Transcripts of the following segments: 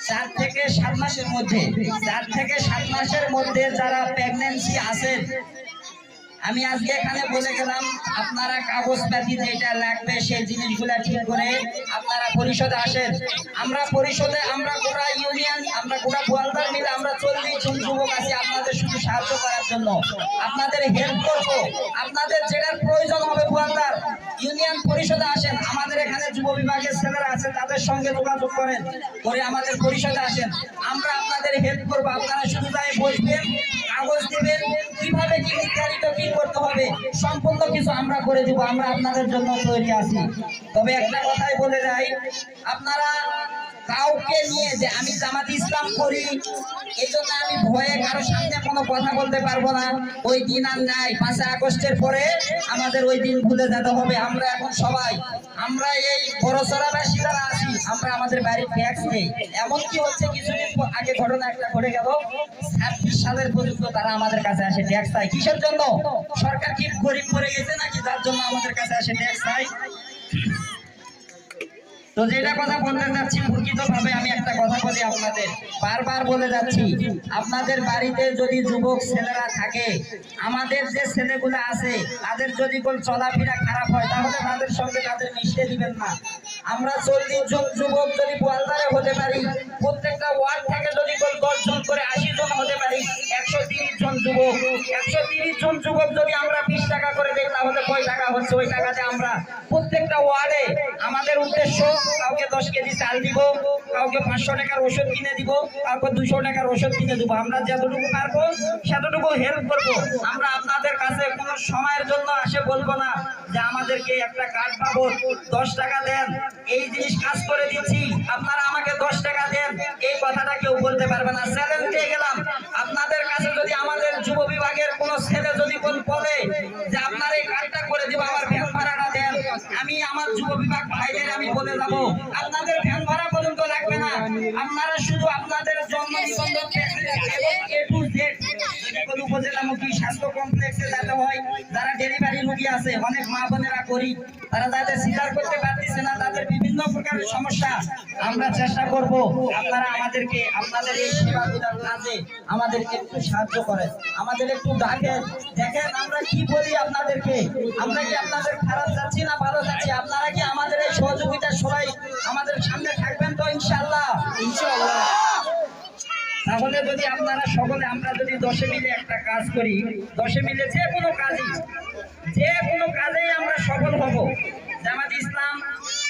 4 থেকে 7 মাসের মধ্যে যারা প্রেগন্যান্সি আছেন, আমি আজকে এখানে বলে গেলাম আপনারা কাগজপাতি যেটা লাগবে সেই জিনিসগুলা ঠিক করে আপনারা পরিষদে আসেন। আমরা পরিষদে আমরা গোটা ইউনিয়ন, আমরা গোটা গোয়ালদার মিলে আমরা 40 জন যুবক আছি আপনাদের শুধু সাহায্য করার জন্য, আপনাদের হেল্প করব। আপনাদের যেটার প্রয়োজন হবে গোয়ালদার ইউনিয়ন পরিষদে আসেন, আমাদের এখানে যুব বিভাগের ছেলেরা আছে তাদের সঙ্গে যোগাযোগ করেন, করে আমাদের পরিষদে আসেন, আমরা আপনাদের হেল্প করব। আপনারা শুধু তাই বসবেন, কাগজ দিবেন, কিভাবে কি নির্ধারিত কি করতে হবে সম্পূর্ণ কিছু আমরা করে দিব। আমরা আপনাদের জন্য তৈরি আছি। তবে একটা কথাই বলে যাই, আপনারা কাউকে নিয়ে যে আমি জামাত ইসলাম করি এই জন্য আমি ভয়ে কারোর সামনে কোনো কথা বলতে পারবো না, ওই দিন আর নাই। 5 আগস্টের পরে আমাদের ওই দিন ভুলে যেতে হবে। আমরা এখন সবাই আমরা এই বড়সড়াবাসী যারা আছি আমরা আমাদের বাড়ির ট্যাক্স নেই। এমনকি হচ্ছে কিছুদিন আগে ঘটনা একটা ঘটে গেল, 26 সালের পর্যন্ত তারা আমাদের কাছে আসে ট্যাক্স চাই। কিসের জন্য? সরকার কি গরিব পড়ে গেছে নাকি যার জন্য আমাদের কাছে আসে ট্যাক্স চাই? তো যেটা কথা বলতে যাচ্ছি, প্রকৃতভাবে আমি একটা কথা বলি আপনাদের, বারবার বলে যাচ্ছি, আপনাদের বাড়িতে যদি যুবক ছেলেরা থাকে, আমাদের যে ছেলেগুলো আছে তাদের যদি কোন চলাফেরা খারাপ হয় তাহলে তাদের সঙ্গে তাদের মিশতে দিবেন না। আমরা 40 জন যুবক যদি গোয়ালদারে হতে পারি, প্রত্যেকটা ওয়ার্ড থেকে যদি 10 জন করে 80 জন হতে পারি, 130 জন যুবক, 130 জন যুবক যদি আমরা 20 টাকা করে দেই তাহলে কয় টাকা হচ্ছে? ওই টাকাতে আমরা প্রত্যেকটা ওয়ার্ডে আমাদের উদ্দেশ্য কাউকে 10 কেজি চাল দিব, কাউকে 500 টাকার ওষুধ কিনে দিব, কাউকে 200 টাকার ওষুধ কিনে দিব। আমরা যতটুকু পারবো সেতটুকু হেল্প করব। আমরা আপনাদের কাছে কোনো সময়ের জন্য আসে বলবো না যে আমাদেরকে একটা কার্ড পাবো 10 টাকা দেন, এই জিনিস কাজ করে দিচ্ছি আপনারা আমাকে 10 টাকা দেন, এই কথাটা কেউ বলতে পারবে না। চ্যালেঞ্জ দিয়ে গেলাম আপনাদের কাছে, যদি আমাদের যুব বিভাগের কোনো ছেলে যদি বলে যে আপনার এই কার্ডটা করে দিব, আমার ভ্যান ভাড়াটা দেন, আমি আমার যুব বিভাগ ভাইদের আমি বলে যাবো আপনাদের ভ্যান ভাড়া পর্যন্ত লাগবে না। আপনারা শুধু আপনাদের জন্ম নিবন্ধন A to Z উপজেলামুখী স্বাস্থ্য কমপ্লেক্সে যেতে হয়, যারা ডেলিভারি রোগী আছে, অনেক মা বোনেরা গরিব, তারা যাদের স্বীকার করতে পারতেছে না, তাদের বিভিন্ন প্রকারের সমস্যা, আমরা চেষ্টা করব আপনারা আমাদেরকে আপনাদের এই সেবাগুলোর কাজে আমাদেরকে একটু সাহায্য করেন, আমাদের একটু ডাকেন, দেখেন আমরা কি বলি আপনাদেরকে, আমরা কি আপনাদের খারাপ যাচ্ছি না ভালো যাচ্ছি? আপনারা কি আমাদের এই সহযোগিতা সবাই আমাদের সামনে থাকবেন তো ইনশাআল্লাহ? ইনশাআল্লাহ। তাহলে যদি আপনারা সকলে আমরা যদি 10 মিলে একটা কাজ করি, 10 মিলে যে কোনো কাজেই আমরা সফল হব। জামাত ইসলাম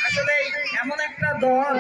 আসলে এমন একটা দল